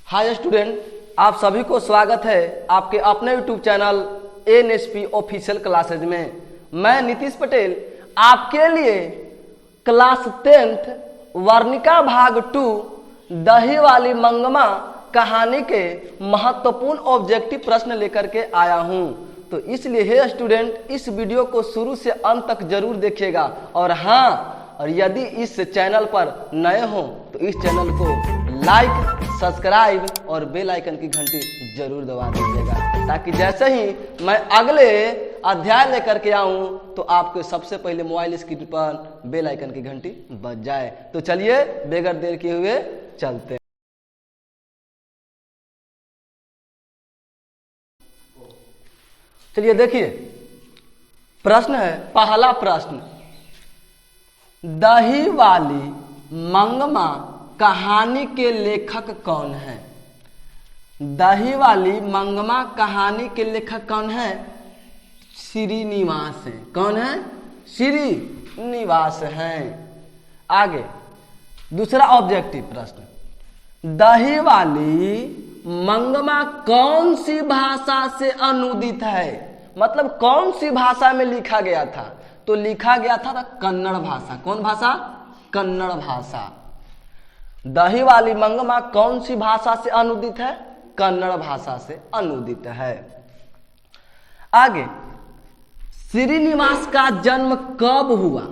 Hi student, आप सभी को स्वागत है आपके अपने YouTube channel NSP official classes में। मैं नीतीश पटेल आपके लिए क्लास 10th वर्णिका भाग 2 दही वाली मंगमा कहानी के महत्वपूर्ण ऑब्जेक्टिव प्रश्न लेकर के आया हूं। तो इसलिए हे स्टूडेंट, इस वीडियो को शुरू से अंत तक जरूर देखिएगा। और हाँ, और यदि इस चैनल पर नए हो तो इस चैनल को लाइक, सब्सक्राइब और बेल आइकन की घंटी जरूर दबा दीजिएगा, ताकि जैसे ही मैं अगले अध्याय लेकर के आऊं तो आपको सबसे पहले मोबाइल स्क्रीन पर बेल आइकन की घंटी बज जाए। तो चलिए बगैर देर किए हुए चलते हैं। चलिए देखिए, प्रश्न है, पहला प्रश्न, दही वाली मंगमा कहानी के लेखक कौन है? दही वाली मंगमा कहानी के लेखक कौन है? श्रीनिवास है। कौन है? श्रीनिवास हैं। आगे दूसरा ऑब्जेक्टिव प्रश्न, दही वाली मंगमा कौन सी भाषा से अनुदित है? मतलब कौन सी भाषा में लिखा गया था? तो लिखा गया था कन्नड़ भाषा। कौन भाषा? कन्नड़ भाषा। दही वाली मंगमा कौन सी भाषा से अनुदित है? कन्नड़ भाषा से अनुदित है। आगे, श्रीनिवास का जन्म कब हुआ?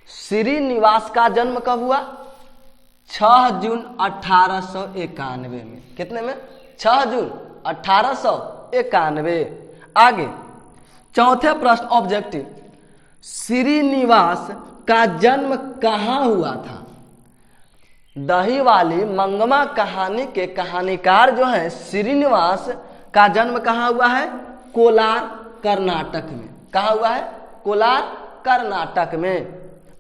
श्रीनिवास का जन्म कब हुआ? 6 जून 1891 में। कितने में? 6 जून 1891। आगे चौथे प्रश्न ऑब्जेक्टिव, श्रीनिवास का जन्म कहाँ हुआ था? दही वाली मंगमा कहानी के कहानीकार जो है श्रीनिवास का जन्म कहाँ हुआ है? कोलार, कर्नाटक में। कहाँ हुआ है? कोलार, कर्नाटक में।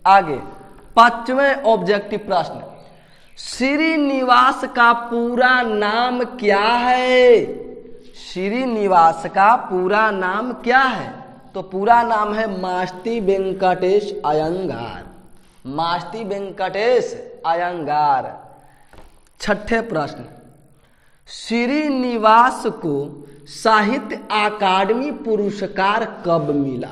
आगे पांचवें ऑब्जेक्टिव प्रश्न, श्रीनिवास का पूरा नाम क्या है? श्रीनिवास का पूरा नाम क्या है? तो पूरा नाम है मास्ती वेंकटेश अयंगार। मास्ती वेंकटेश अयंगार। छठे प्रश्न, श्रीनिवास को साहित्य अकादमी पुरस्कार कब मिला?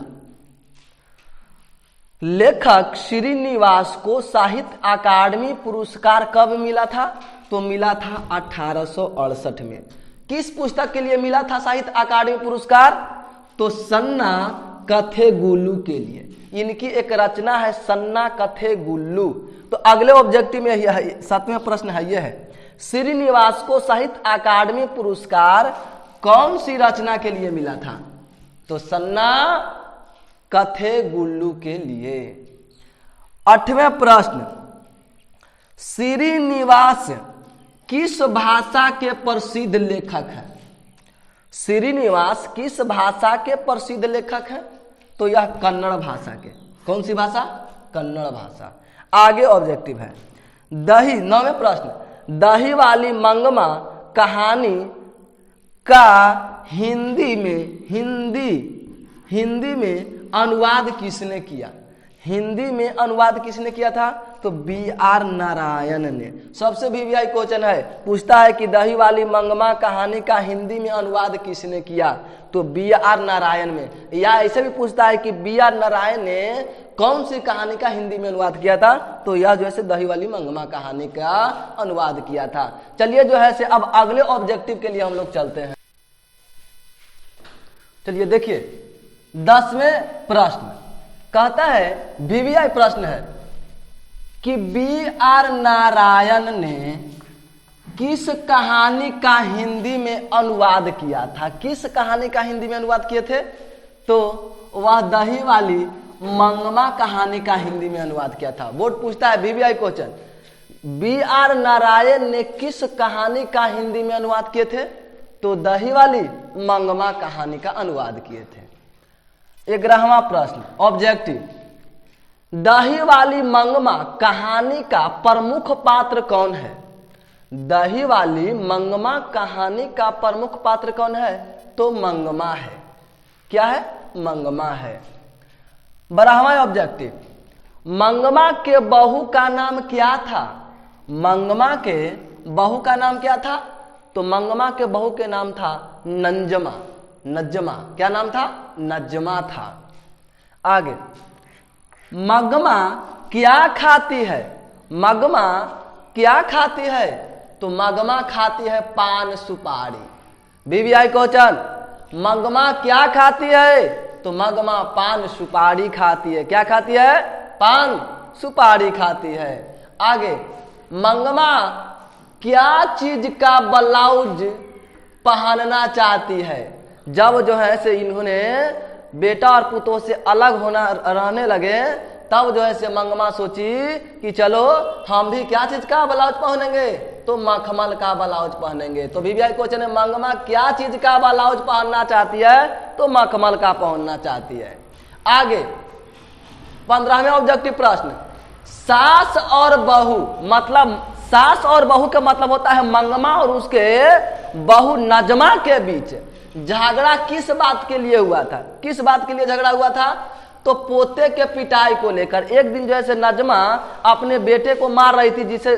लेखक श्रीनिवास को साहित्य अकादमी पुरस्कार कब मिला था? तो मिला था 1868 में। किस पुस्तक के लिए मिला था साहित्य अकादमी पुरस्कार? तो सन्ना कथे गुल्लू के लिए। इनकी एक रचना है सन्ना कथे गुल्लू। तो अगले ऑब्जेक्टिव में 7वां प्रश्न है, यह है, श्रीनिवास को साहित्य अकादमी पुरस्कार कौन सी रचना के लिए मिला था? तो सन्ना कथे गुल्लू के लिए। 8वां प्रश्न, श्रीनिवास किस भाषा के प्रसिद्ध लेखक है? श्रीनिवास किस भाषा के प्रसिद्ध लेखक है? तो यह कन्नड़ भाषा के। कौन सी भाषा? कन्नड़ भाषा। आगे ऑब्जेक्टिव है, दही 9वें प्रश्न, दही वाली मंगमा कहानी का हिंदी में अनुवाद किसने किया? हिंदी में अनुवाद किसने किया था? तो B.R. नारायण ने। सबसे वीवीआई क्वेश्चन है, पूछता है कि दही वाली मंगमा कहानी का हिंदी में अनुवाद किसने किया? तो B.R. नारायण में। या ऐसे भी पूछता है कि B.R. नारायण ने कौन सी कहानी का हिंदी में अनुवाद किया था? तो यह जो है दही वाली मंगमा कहानी का अनुवाद किया था। चलिए जो है से अब अगले ऑब्जेक्टिव के लिए हम लोग चलते हैं। चलिए देखिए, 10वें प्रश्न कहता है, वीवीआई प्रश्न है कि B.R. नारायण ने किस कहानी का हिंदी में अनुवाद किया था? किस कहानी का हिंदी में अनुवाद किए थे? तो वह दही वाली मंगमा कहानी का हिंदी में अनुवाद किया था। बोर्ड पूछता है वीवीआई क्वेश्चन, B.R. नारायण ने किस कहानी का हिंदी में अनुवाद किए थे? तो दही वाली मंगमा कहानी का अनुवाद किए थे। 11वां प्रश्न ऑब्जेक्टिव, दही वाली मंगमा कहानी का प्रमुख पात्र कौन है? दही वाली मंगमा कहानी का प्रमुख पात्र कौन है? तो मंगमा है। क्या है? मंगमा है। 12वां ऑब्जेक्टिव, मंगमा के बहू का नाम क्या था? मंगमा के बहू का नाम क्या था? तो मंगमा के बहू के नाम था नंजमा। नज्जमा, क्या नाम था? नज्जमा था। आगे, मगमा क्या खाती है? मगमा क्या खाती है? तो मगमा खाती है पान सुपारी। बीबीआई क्वेश्चन, मगमा क्या खाती है? तो मगमा पान सुपारी खाती है। क्या खाती है? पान सुपारी खाती है। आगे, मंगमा क्या चीज का ब्लाउज पहनना चाहती है? जब जो है से इन्होंने बेटा और पुतों से अलग होना रहने लगे, तब जो है से मंगमा सोची कि चलो हम भी क्या चीज का ब्लाउज पहनेंगे? तो मखमल का ब्लाउज पहनेंगे। तो बीबीआई क्वेश्चन है, मंगमा क्या चीज का ब्लाउज पहनना चाहती है? तो मखमल का पहनना चाहती है। आगे, 15वें ऑब्जेक्टिव प्रश्न, सास और बहू, मतलब सास और बहू का मतलब होता है मंगमा और उसके बहू नजमा के बीच झगड़ा किस बात के लिए हुआ था? किस बात के लिए झगड़ा हुआ था? तो पोते के पिटाई को लेकर। एक दिन जो है नजमा अपने बेटे को मार रही थी, जिसे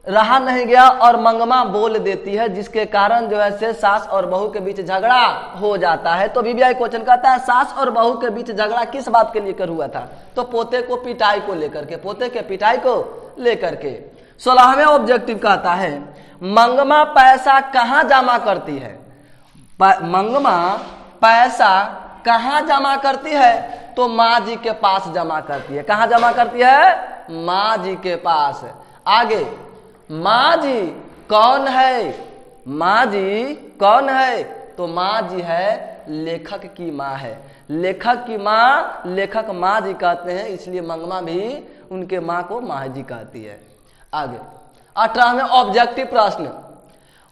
रहा नहीं गया और मंगमा बोल देती है, जिसके कारण जो है से सास और बहू के बीच झगड़ा हो जाता है। तो बीबीआई क्वेश्चन कहता है सास और बहू के बीच झगड़ा किस बात के लेकर हुआ था? तो पोते को पिटाई को लेकर के, पोते के पिटाई को लेकर के। 16वें ऑब्जेक्टिव कहता है, मंगमा पैसा कहाँ जमा करती है? मंगमा पैसा कहाँ जमा करती है? तो माँ जी के पास जमा करती है। कहाँ जमा करती है? माँ जी के पास। आगे, माँ जी कौन है? माँ जी कौन है? तो माँ जी है लेखक की माँ है। लेखक की माँ, लेखक माँ जी कहते हैं, इसलिए मंगमा भी उनके माँ को माँ जी कहती है। आगे, 18वें ऑब्जेक्टिव प्रश्न,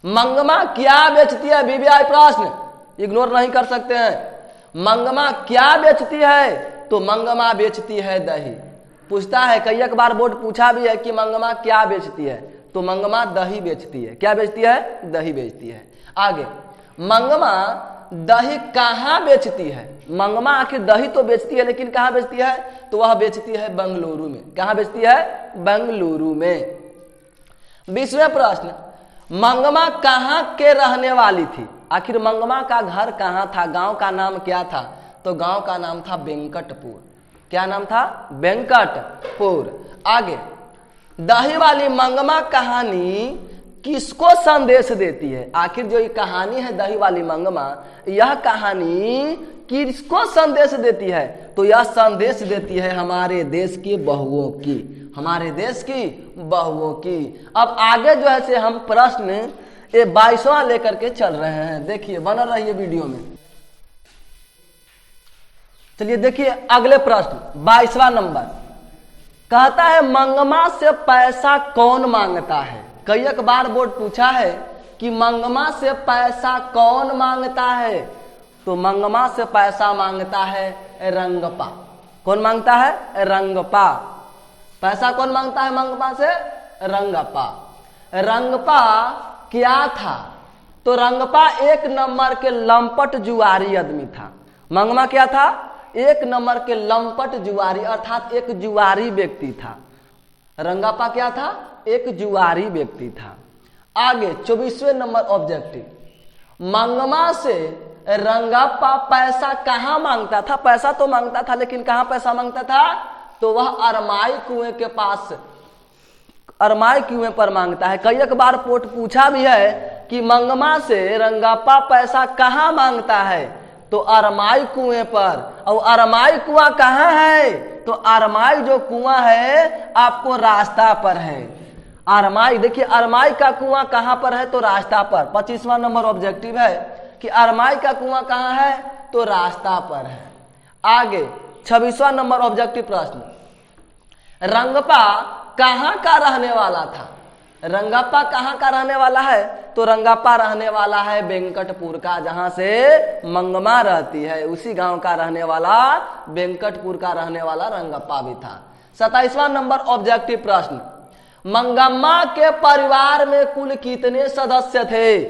मंगमा क्या बेचती है? बीबीआई प्रश्न इग्नोर नहीं कर सकते हैं। मंगमा क्या बेचती है? तो मंगमा बेचती है दही। पूछता है, कई एक बार बोर्ड पूछा भी है कि मंगमा क्या बेचती है? तो मंगमा दही बेचती है। क्या बेचती है? दही बेचती है। आगे, मंगमा दही कहाँ बेचती है? मंगमा आखिर दही तो बेचती है, लेकिन कहाँ बेचती है? तो वह बेचती है बेंगलुरु में। कहाँ बेचती है? बेंगलुरु में। 20वें प्रश्न, मंगमा कहाँ के रहने वाली थी? आखिर मंगमा का घर कहाँ था? गांव का नाम क्या था? तो गांव का नाम था वेंकटपुर। क्या नाम था? वेंकटपुर। आगे, दही वाली मंगमा कहानी किसको संदेश देती है? आखिर जो ये कहानी है दही वाली मंगमा, यह कहानी किसको संदेश देती है? तो यह संदेश देती है हमारे देश की बहुओं की, हमारे देश की बहुओं की। अब आगे जो है से हम प्रश्न ये 22वां लेकर के चल रहे हैं। देखिए, बना रहिए वीडियो में। चलिए देखिए अगले प्रश्न, 22वां नंबर कहता है, मंगमा से पैसा कौन मांगता है? कई एक बार बोर्ड पूछा है कि मंगमा से पैसा कौन मांगता है? तो मंगमा से पैसा मांगता है रंगपा। कौन मांगता है? रंगपा। पैसा कौन मांगता है मंगमा से? रंगपा। रंगपा क्या था? तो रंगपा एक नंबर के लंपट जुआरी आदमी था। मंगमा क्या था? एक नंबर के लंपट जुआरी, अर्थात एक जुआरी व्यक्ति था। रंगपा क्या था? एक जुआरी व्यक्ति था। आगे 24वें नंबर ऑब्जेक्टिव, मंगमा से रंगपा पैसा कहाँ मांगता था? पैसा तो मांगता था, लेकिन कहाँ पैसा मांगता था? तो वह अरमाई कुएं के पास, अरमाई कुएं पर मांगता है। कई एक बार पोर्ट पूछा भी है कि मंगमा से रंगपा पैसा कहाँ मांगता है? तो अरमाई कुएं पर। और अरमाई कुआं कहाँ है? तो अरमाई जो कुआं है आपको रास्ता पर है। अरमाई, देखिए अरमाई का कुआं कहाँ पर है? तो रास्ता पर। 25वां नंबर ऑब्जेक्टिव है कि अरमाई का कुआं कहाँ है? तो रास्ता पर है। आगे 26वां नंबर ऑब्जेक्टिव प्रश्न, रंगपा कहाँ का रहने वाला था? रंगप्पा कहाँ का रहने वाला है? तो रंगप्पा रहने वाला है वेंकटपुर का, जहां से मंगमा रहती है, उसी गांव का रहने वाला, वेंकटपुर का रहने वाला रंगप्पा भी था। 27वां नंबर ऑब्जेक्टिव प्रश्न, मंगम्मा के परिवार में कुल कितने सदस्य थे?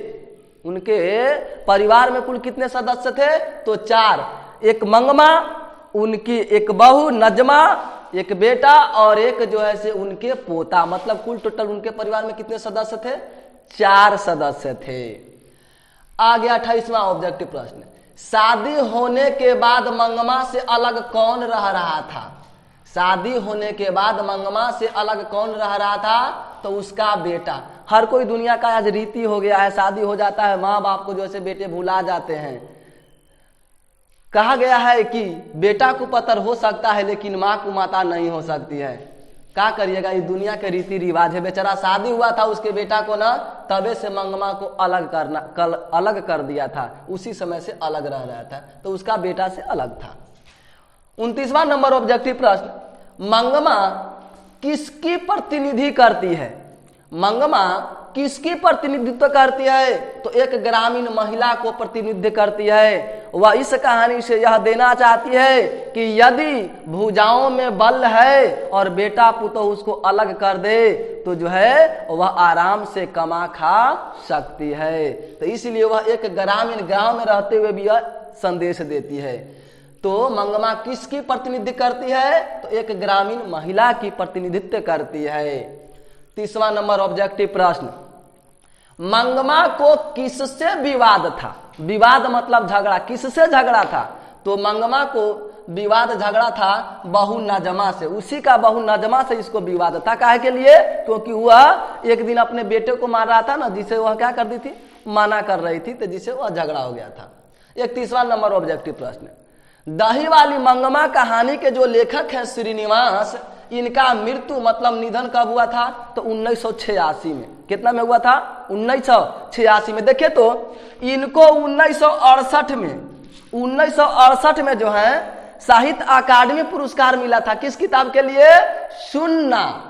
उनके परिवार में कुल कितने सदस्य थे? तो 4। एक मंगमा, उनकी एक बहू नजमा एक बेटा और एक जो है से उनके पोता, मतलब कुल टोटल उनके परिवार में कितने सदस्य थे? 4 सदस्य थे। आ गया 28वां ऑब्जेक्टिव प्रश्न। शादी होने के बाद मंगमा से अलग कौन रह रहा था? शादी होने के बाद मंगमा से अलग कौन रह रहा था? तो उसका बेटा। हर कोई दुनिया का आज रीति हो गया है, शादी हो जाता है, माँ बाप को जो है बेटे भुला जाते हैं। कहा गया है कि बेटा को पतर हो सकता है लेकिन माँ को माता नहीं हो सकती है। क्या करिएगा, इस दुनिया के रीति रिवाज है। बेचारा शादी हुआ था, उसके बेटा को ना तबे से मंगमा को अलग कर दिया था, उसी समय से अलग रह रहा था, तो उसका बेटा से अलग था। 29वां नंबर ऑब्जेक्टिव प्रश्न, मंगमा किसकी प्रतिनिधि करती है? मंगमा किसकी प्रतिनिधित्व करती है? तो एक ग्रामीण महिला को प्रतिनिधित्व करती है। वह इस कहानी से यह देना चाहती है कि यदि भुजाओं में बल है और बेटा पुतो उसको अलग कर दे तो जो है वह आराम से कमा खा सकती है। तो इसलिए वह एक ग्रामीण गांव में रहते हुए भी यह संदेश देती है। तो मंगमा किसकी प्रतिनिधित्व करती है? तो एक ग्रामीण महिला की प्रतिनिधित्व करती है। 30वां नंबर ऑब्जेक्टिव प्रश्न, मंगमा को किससे विवाद था? विवाद मतलब झगड़ा, किससे झगड़ा था? तो मंगमा को विवाद झगड़ा था बहु नजमा से, उसी का बहु नजमा से इसको विवाद था। काहे के लिए? क्योंकि वह एक दिन अपने बेटे को मार रहा था ना, जिसे वह क्या कर दी थी? मना कर रही थी, तो जिसे वह झगड़ा हो गया था। 31वां नंबर ऑब्जेक्टिव प्रश्न, दही वाली मंगमा कहानी के जो लेखक हैं श्रीनिवास, इनका मृत्यु मतलब निधन कब हुआ था? तो 1986 में। कितना में हुआ था? 1986 में। देखिए तो इनको 1968 में जो है साहित्य अकादमी पुरस्कार मिला था। किस किताब के लिए? सुन्ना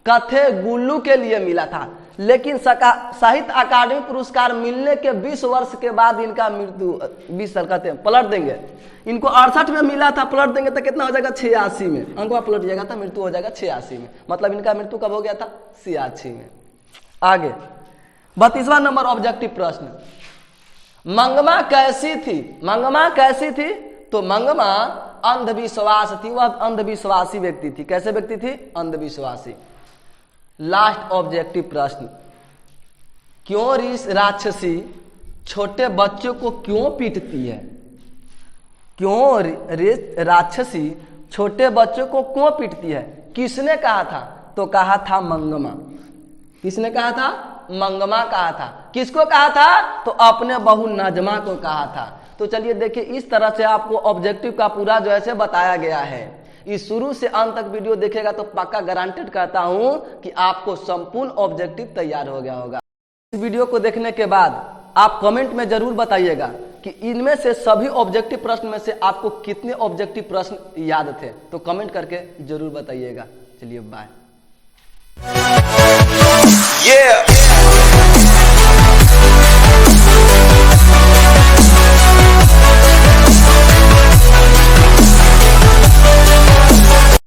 कथे गुल्लू के लिए मिला था। लेकिन साहित्य अकादमी पुरस्कार मिलने के 20 वर्ष के बाद इनका मृत्यु, 20 साल कहते हैं पलट देंगे, इनको 68 में मिला था, पलट देंगे तो कितना हो जाएगा? 86 में। अंकवा पलट जाएगा तो मृत्यु हो जाएगा 86 में। मतलब इनका मृत्यु कब हो गया था? 86 में। आगे 32वां नंबर ऑब्जेक्टिव प्रश्न, मंगमा कैसी थी? मंगमा कैसी थी? तो मंगमा अंधविश्वास थी। वह अंधविश्वासी व्यक्ति थी। कैसे व्यक्ति थी? अंधविश्वासी। लास्ट ऑब्जेक्टिव प्रश्न, क्यों राक्षसी छोटे बच्चों को क्यों पीटती है? क्यों राक्षसी छोटे बच्चों को क्यों पीटती है? किसने कहा था? तो कहा था मंगमा। किसने कहा था? मंगमा कहा था। किसको कहा था? तो अपने बहु नजमा को कहा था। तो चलिए देखिए, इस तरह से आपको ऑब्जेक्टिव का पूरा जो है बताया गया है। इस शुरू से अंत तक वीडियो देखेगा तो पक्का गारंटेड करता हूं कि आपको संपूर्ण ऑब्जेक्टिव तैयार हो गया होगा। इस वीडियो को देखने के बाद आप कमेंट में जरूर बताइएगा कि इनमें से सभी ऑब्जेक्टिव प्रश्न में से आपको कितने ऑब्जेक्टिव प्रश्न याद थे। तो कमेंट करके जरूर बताइएगा। चलिए बाय।